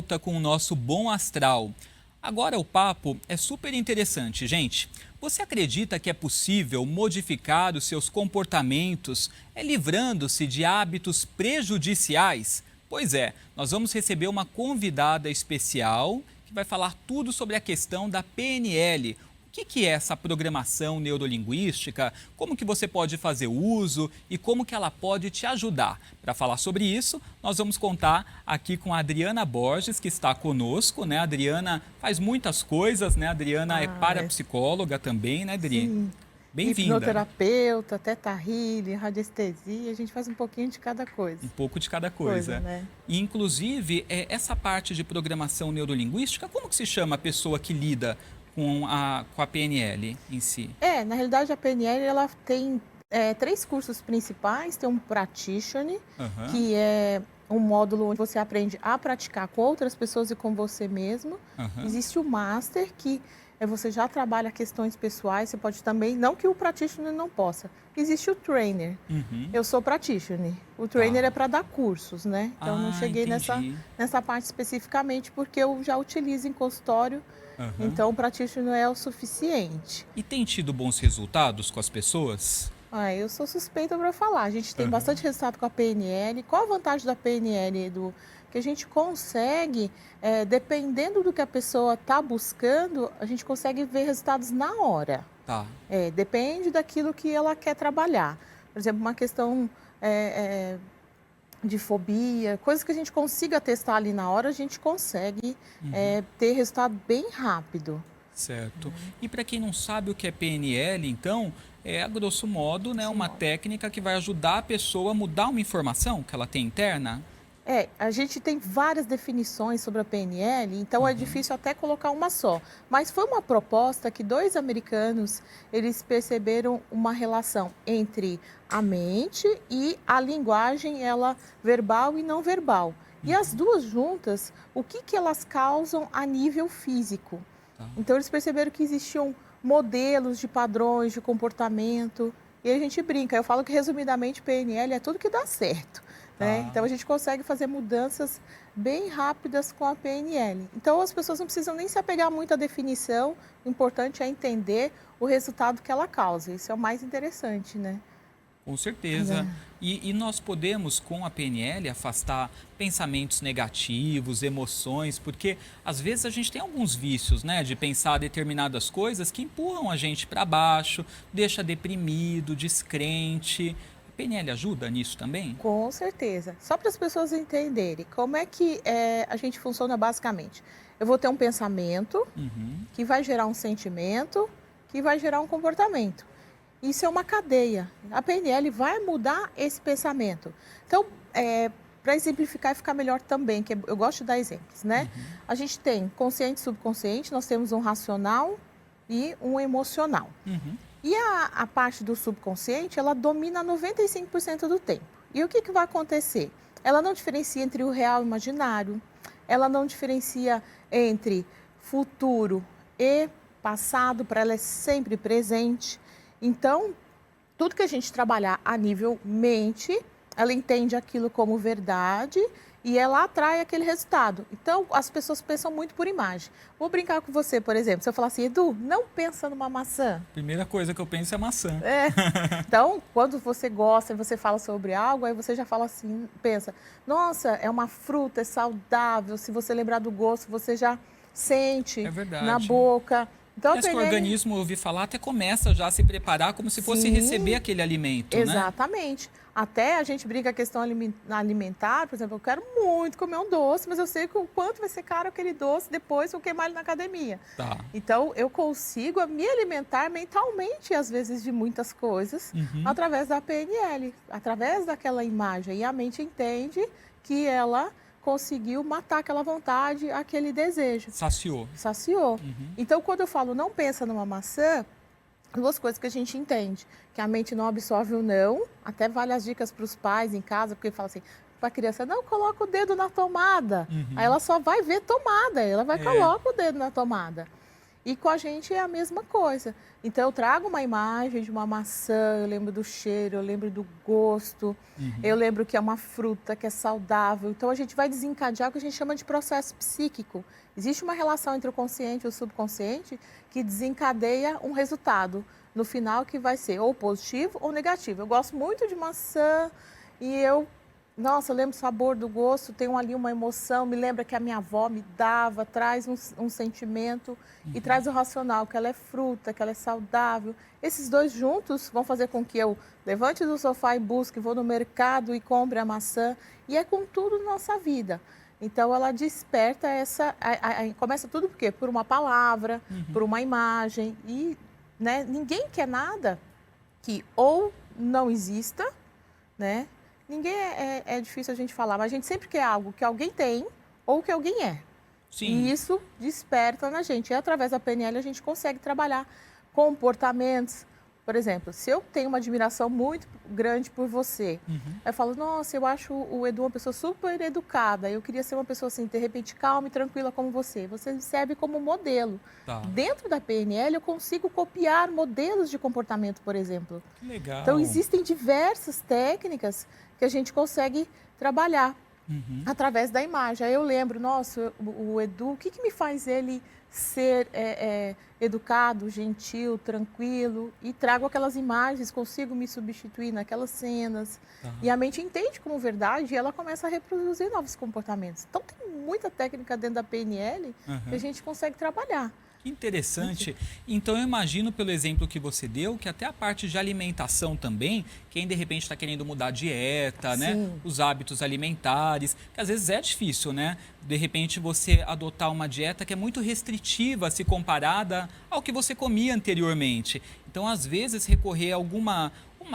volta com o nosso Bom Astral. Agora o papo é super interessante, gente. Você acredita que é possível modificar os seus comportamentos, livrando-se de hábitos prejudiciais? Pois é, nós vamos receber uma convidada especial que vai falar tudo sobre a questão da PNL. O que é essa programação neurolinguística? Como que você pode fazer uso e como que ela pode te ajudar? Para falar sobre isso, nós vamos contar aqui com a Adriana Borges, que está conosco, né? A Adriana faz muitas coisas, né? A Adriana é parapsicóloga também, né, Adri? Sim. Bem-vinda. Hipnoterapeuta, teta healing, radiestesia, a gente faz um pouquinho de cada coisa. Um pouco de cada coisa. Né? E, inclusive, essa parte de programação neurolinguística, como que se chama a pessoa que lida com a PNL em si? Na realidade a PNL ela tem 3 cursos principais, tem um Practitioner, que é um módulo onde você aprende a praticar com outras pessoas e com você mesmo. Existe o Master, que você já trabalha questões pessoais, você pode também, não que o Practitioner não possa. Existe o Trainer, eu sou Practitioner, o Trainer é para dar cursos, né? Então não cheguei nessa parte especificamente porque eu já utilizo em consultório. Então, o Practitioner é o suficiente. E tem tido bons resultados com as pessoas? Eu sou suspeita para falar. A gente tem bastante resultado com a PNL. Qual a vantagem da PNL, Edu? Que a gente consegue, dependendo do que a pessoa está buscando, a gente consegue ver resultados na hora. Tá. Depende daquilo que ela quer trabalhar. Por exemplo, uma questão de fobia, coisas que a gente consiga testar ali na hora, a gente consegue ter resultado bem rápido. Certo. E para quem não sabe o que é PNL, então, a grosso modo, né, uma técnica que vai ajudar a pessoa a mudar uma informação que ela tem interna? A gente tem várias definições sobre a PNL, então é difícil até colocar uma só. Mas foi uma proposta que 2 americanos, eles perceberam uma relação entre a mente e a linguagem, ela verbal e não verbal. E as duas juntas, o que elas causam a nível físico? Então eles perceberam que existiam modelos de padrões de comportamento, e a gente brinca, eu falo que resumidamente PNL é tudo que dá certo. Então a gente consegue fazer mudanças bem rápidas com a PNL. Então as pessoas não precisam nem se apegar muito à definição, o importante é entender o resultado que ela causa. Isso é o mais interessante, né? Com certeza. E nós podemos, com a PNL, afastar pensamentos negativos, emoções, porque às vezes a gente tem alguns vícios, né, de pensar determinadas coisas que empurram a gente para baixo, deixa deprimido, descrente. A PNL ajuda nisso também? Com certeza. Só para as pessoas entenderem como é que a gente funciona basicamente. Eu vou ter um pensamento que vai gerar um sentimento, que vai gerar um comportamento. Isso é uma cadeia. A PNL vai mudar esse pensamento. Então, para exemplificar e ficar melhor também, que eu gosto de dar exemplos, né? A gente tem consciente e subconsciente, nós temos um racional e um emocional. E a parte do subconsciente, ela domina 95% do tempo. E o que vai acontecer? Ela não diferencia entre o real e o imaginário, ela não diferencia entre futuro e passado, para ela é sempre presente. Então, tudo que a gente trabalhar a nível mente, ela entende aquilo como verdade e ela atrai aquele resultado. Então, as pessoas pensam muito por imagem. Vou brincar com você, por exemplo, se eu falar assim, Edu, não pensa numa maçã. Primeira coisa que eu penso é maçã. Então, quando você gosta e você fala sobre algo, aí você já fala assim, pensa, nossa, é uma fruta, é saudável, se você lembrar do gosto, você já sente na boca. Então, que o organismo, eu ouvi falar, até começa já a se preparar como se fosse receber aquele alimento, Exatamente. Né? Até a gente brinca a questão alimentar, por exemplo, eu quero muito comer um doce, mas eu sei o quanto vai ser caro aquele doce depois que eu queimar ele na academia. Então, eu consigo me alimentar mentalmente, às vezes, de muitas coisas, através da PNL, através daquela imagem. E a mente entende que ela conseguiu matar aquela vontade, aquele desejo. Saciou. Então, quando eu falo não pensa numa maçã, 2 coisas que a gente entende, que a mente não absorve o não, até vale as dicas para os pais em casa, porque fala assim, para a criança, não, coloca o dedo na tomada, aí ela só vai ver tomada, ela vai coloca o dedo na tomada. E com a gente é a mesma coisa. Então, eu trago uma imagem de uma maçã, eu lembro do cheiro, eu lembro do gosto, eu lembro que é uma fruta, que é saudável. Então, a gente vai desencadear o que a gente chama de processo psíquico. Existe uma relação entre o consciente e o subconsciente que desencadeia um resultado no final que vai ser ou positivo ou negativo. Eu gosto muito de maçã e nossa, eu lembro do sabor, do gosto, tenho ali uma emoção, me lembra que a minha avó me dava, traz um sentimento e traz o racional, que ela é fruta, que ela é saudável. Esses dois juntos vão fazer com que eu levante do sofá e busque, vou no mercado e compre a maçã. E é com tudo na nossa vida. Então, ela desperta começa tudo por quê? Por uma palavra, por uma imagem. E né, ninguém quer nada que ou não exista, né? Ninguém é difícil a gente falar, mas a gente sempre quer algo que alguém tem ou que alguém é. Sim. E isso desperta na gente. E através da PNL a gente consegue trabalhar comportamentos. Por exemplo, se eu tenho uma admiração muito grande por você, eu falo, nossa, eu acho o Edu uma pessoa super educada, eu queria ser uma pessoa assim, de repente, calma e tranquila como você. Você serve como modelo. Tá. Dentro da PNL eu consigo copiar modelos de comportamento, por exemplo. Que legal. Então, existem diversas técnicas que a gente consegue trabalhar através da imagem. Aí eu lembro, nossa, o Edu, o que me faz ele ser educado, gentil, tranquilo, e trago aquelas imagens, consigo me substituir naquelas cenas. E a mente entende como verdade e ela começa a reproduzir novos comportamentos. Então, tem muita técnica dentro da PNL que a gente consegue trabalhar. Que interessante. Então, eu imagino, pelo exemplo que você deu, que até a parte de alimentação também, quem de repente está querendo mudar a dieta, né? Os hábitos alimentares, que às vezes é difícil, né? De repente, você adotar uma dieta que é muito restritiva se comparada ao que você comia anteriormente. Então, às vezes, recorrer a uma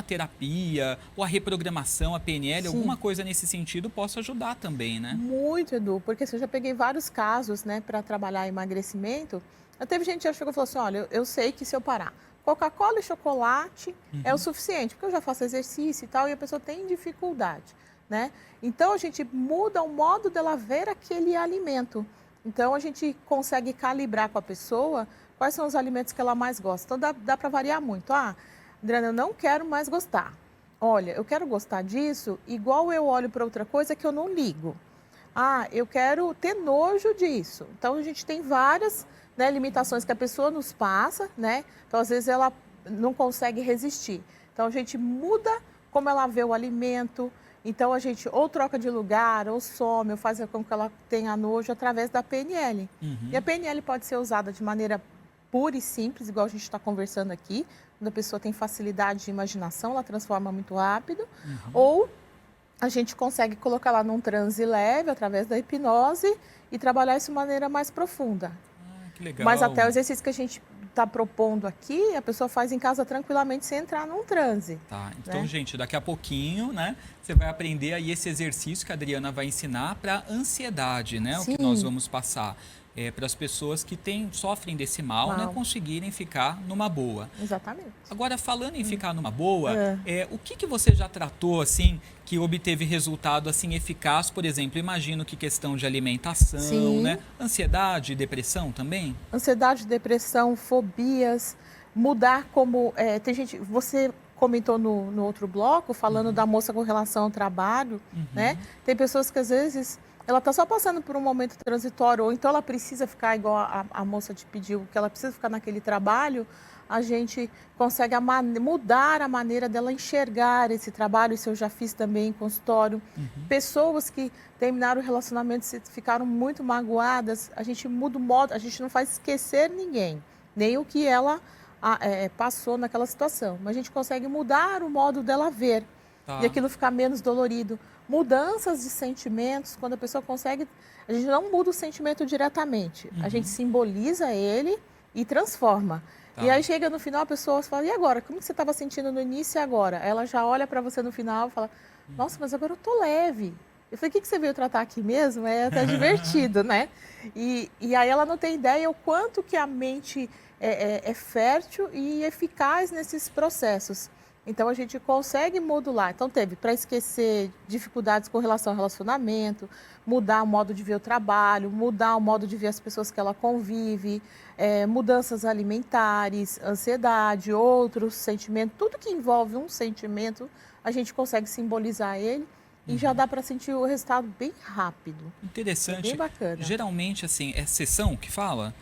terapia ou a reprogramação, a PNL, alguma coisa nesse sentido possa ajudar também, né? Muito, Edu, porque assim, eu já peguei vários casos, né, para trabalhar emagrecimento. Teve gente que já chegou e falou assim, olha, eu sei que se eu parar Coca-Cola e chocolate é o suficiente, porque eu já faço exercício e tal, e a pessoa tem dificuldade, né? Então, a gente muda o modo dela ver aquele alimento. Então, a gente consegue calibrar com a pessoa quais são os alimentos que ela mais gosta. Então, dá para variar muito. Ah, Adriana, eu não quero mais gostar. Olha, eu quero gostar disso igual eu olho para outra coisa que eu não ligo. Ah, eu quero ter nojo disso. Então, a gente tem várias limitações que a pessoa nos passa, né? Então, às vezes, ela não consegue resistir. Então, a gente muda como ela vê o alimento. Então, a gente ou troca de lugar, ou some, ou faz com que ela tenha nojo através da PNL. E a PNL pode ser usada de maneira pura e simples, igual a gente está conversando aqui. Quando a pessoa tem facilidade de imaginação, ela transforma muito rápido. Ou a gente consegue colocar lá num transe leve, através da hipnose, e trabalhar isso de maneira mais profunda. Que legal. Mas até o exercício que a gente está propondo aqui, a pessoa faz em casa tranquilamente sem entrar num transe. Tá, então, né? gente, daqui a pouquinho, né, você vai aprender aí esse exercício que a Adriana vai ensinar para ansiedade, né? Sim. O que nós vamos passar. Para as pessoas que sofrem desse mal, né, conseguirem ficar numa boa. Exatamente. Agora, falando em ficar numa boa, o que você já tratou, assim, que obteve resultado, assim, eficaz? Por exemplo, imagino que questão de alimentação, né? Ansiedade, depressão também? Ansiedade, depressão, fobias, mudar como... tem gente... Você comentou no outro bloco, falando da moça com relação ao trabalho, né? Tem pessoas que, às vezes... Ela está só passando por um momento transitório, ou então ela precisa ficar igual a moça te pediu, que ela precisa ficar naquele trabalho, a gente consegue mudar a maneira dela enxergar esse trabalho, isso eu já fiz também em consultório. Pessoas que terminaram o relacionamento e ficaram muito magoadas, a gente muda o modo, a gente não faz esquecer ninguém, nem o que ela passou naquela situação, mas a gente consegue mudar o modo dela ver. E aquilo ficar menos dolorido. Mudanças de sentimentos, quando a pessoa consegue... A gente não muda o sentimento diretamente. A gente simboliza ele e transforma. E aí chega no final, a pessoa fala, e agora? Como que você estava sentindo no início e agora? Ela já olha para você no final e fala, nossa, mas agora eu tô leve. Eu falei, o que você veio tratar aqui mesmo? É até divertido, né? E aí ela não tem ideia o quanto que a mente é fértil e eficaz nesses processos. Então, a gente consegue modular. Então, teve para esquecer dificuldades com relação ao relacionamento, mudar o modo de ver o trabalho, mudar o modo de ver as pessoas que ela convive, mudanças alimentares, ansiedade, outros sentimentos, tudo que envolve um sentimento, a gente consegue simbolizar ele e já dá para sentir o resultado bem rápido. Interessante. É bem bacana. Geralmente, assim, é sessão que fala?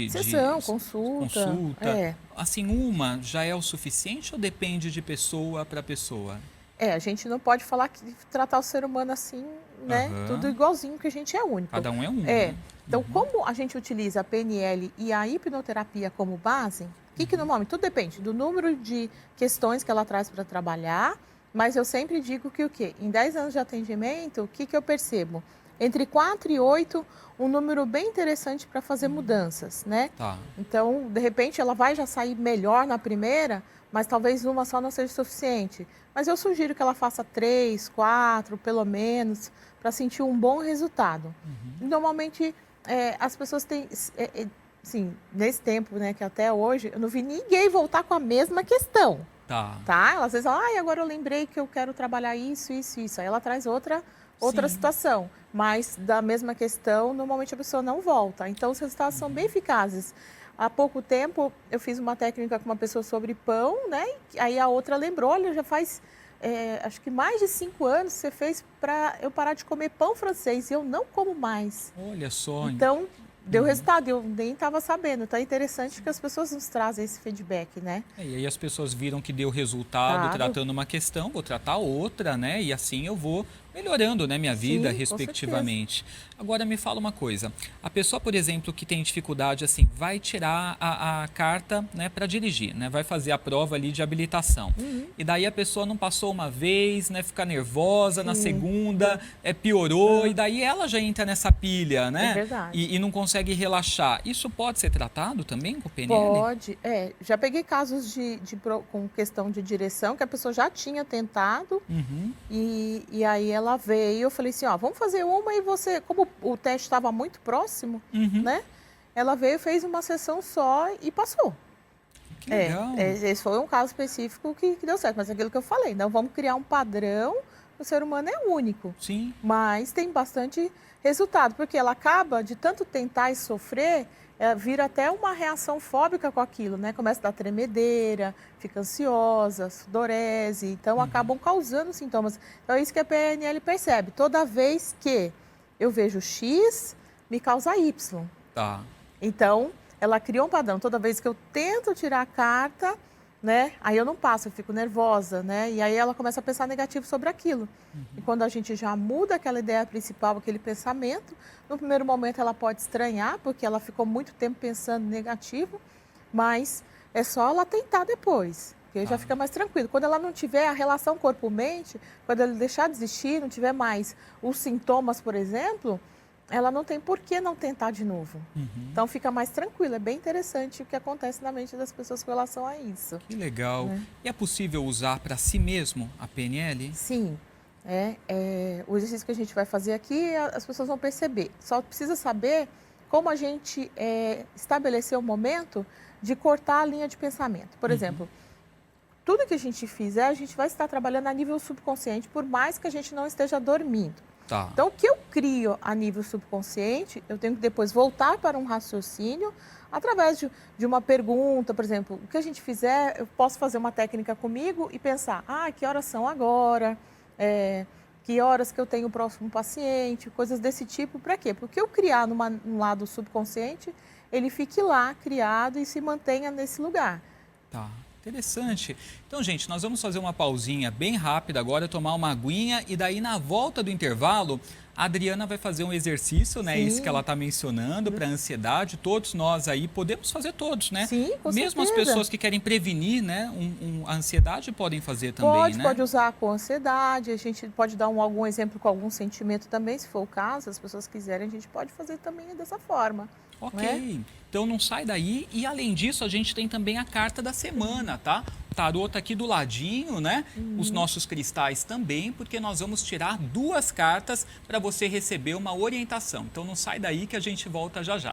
Sessão, consulta. Assim, uma já é o suficiente ou depende de pessoa para pessoa? A gente não pode falar que tratar o ser humano assim, né? Tudo igualzinho, que a gente é único. Cada um é um. Né? Então, como a gente utiliza a PNL e a hipnoterapia como base, que normalmente tudo depende do número de questões que ela traz para trabalhar, mas eu sempre digo que o quê? Em 10 anos de atendimento, o que eu percebo? Entre 4 e 8, um número bem interessante para fazer mudanças, né? Tá. Então, de repente, ela vai já sair melhor na primeira, mas talvez uma só não seja suficiente. Mas eu sugiro que ela faça 3, 4, pelo menos, para sentir um bom resultado. Normalmente, as pessoas têm... sim, nesse tempo, né, que até hoje, eu não vi ninguém voltar com a mesma questão. Tá? Ela às vezes fala, agora eu lembrei que eu quero trabalhar isso, isso, isso. Aí ela traz outra situação, mas da mesma questão, normalmente a pessoa não volta. Então, os resultados são bem eficazes. Há pouco tempo, eu fiz uma técnica com uma pessoa sobre pão, né? Aí a outra lembrou, olha, já faz, acho que mais de 5 anos você fez para eu parar de comer pão francês e eu não como mais. Olha só. Então, deu resultado, eu nem estava sabendo. Então, é interessante que as pessoas nos trazem esse feedback, né? E aí as pessoas viram que deu resultado tratando uma questão, vou tratar outra, né? E assim eu vou melhorando, né, minha vida, respectivamente. Agora me fala uma coisa, a pessoa, por exemplo, que tem dificuldade, assim, vai tirar a carta, né, para dirigir, né, vai fazer a prova ali de habilitação. E daí a pessoa não passou uma vez, né, fica nervosa, na segunda piorou, e daí ela já entra nessa pilha, né? É verdade. E não consegue relaxar. Isso pode ser tratado também com o PNL? Pode, já peguei casos com questão de direção, que a pessoa já tinha tentado, e aí ela veio, eu falei assim, vamos fazer uma e você, como o teste estava muito próximo, né? Ela veio, fez uma sessão só e passou. Que legal. Esse foi um caso específico que deu certo, mas é aquilo que eu falei, não vamos criar um padrão, o ser humano é único. Sim. Mas tem bastante resultado, porque ela acaba de tanto tentar e sofrer, vira até uma reação fóbica com aquilo, né? Começa a dar tremedeira, fica ansiosa, sudorese, então acabam causando sintomas. Então é isso que a PNL percebe. Toda vez que eu vejo X, me causa Y. Tá. Então, ela cria um padrão. Toda vez que eu tento tirar a carta, né? Aí eu não passo, eu fico nervosa, né? E aí ela começa a pensar negativo sobre aquilo. E quando a gente já muda aquela ideia principal, aquele pensamento, no primeiro momento ela pode estranhar, porque ela ficou muito tempo pensando negativo, mas é só ela tentar depois, porque já fica mais tranquilo. Quando ela não tiver a relação corpo-mente, quando ela deixar de existir, não tiver mais os sintomas, por exemplo, ela não tem por que não tentar de novo. Então fica mais tranquilo, é bem interessante o que acontece na mente das pessoas com relação a isso. Que legal. E é possível usar para si mesmo a PNL? Sim. O exercício que a gente vai fazer aqui, as pessoas vão perceber. Só precisa saber como a gente estabelecer o momento de cortar a linha de pensamento. Por exemplo, tudo que a gente fizer, a gente vai estar trabalhando a nível subconsciente, por mais que a gente não esteja dormindo. Tá. Então, o que eu crio a nível subconsciente, eu tenho que depois voltar para um raciocínio através de uma pergunta, por exemplo, o que a gente fizer, eu posso fazer uma técnica comigo e pensar, que horas são agora, que horas que eu tenho o próximo paciente, coisas desse tipo, para quê? Porque eu criar num lado subconsciente, ele fique lá, criado e se mantenha nesse lugar. Tá. Interessante. Então, gente, nós vamos fazer uma pausinha bem rápida agora, tomar uma aguinha e daí na volta do intervalo, a Adriana vai fazer um exercício, né? Isso que ela está mencionando para ansiedade. Todos nós aí podemos fazer todos, né? Sim, com Mesmo certeza. as pessoas que querem prevenir, né? A ansiedade podem fazer também, né? Pode usar com ansiedade, a gente pode dar algum exemplo com algum sentimento também, se for o caso, se as pessoas quiserem, a gente pode fazer também dessa forma. Ok, então não sai daí e além disso a gente tem também a carta da semana, tá? O tarô tá aqui do ladinho, né? Os nossos cristais também, porque nós vamos tirar 2 cartas para você receber uma orientação. Então não sai daí que a gente volta já já.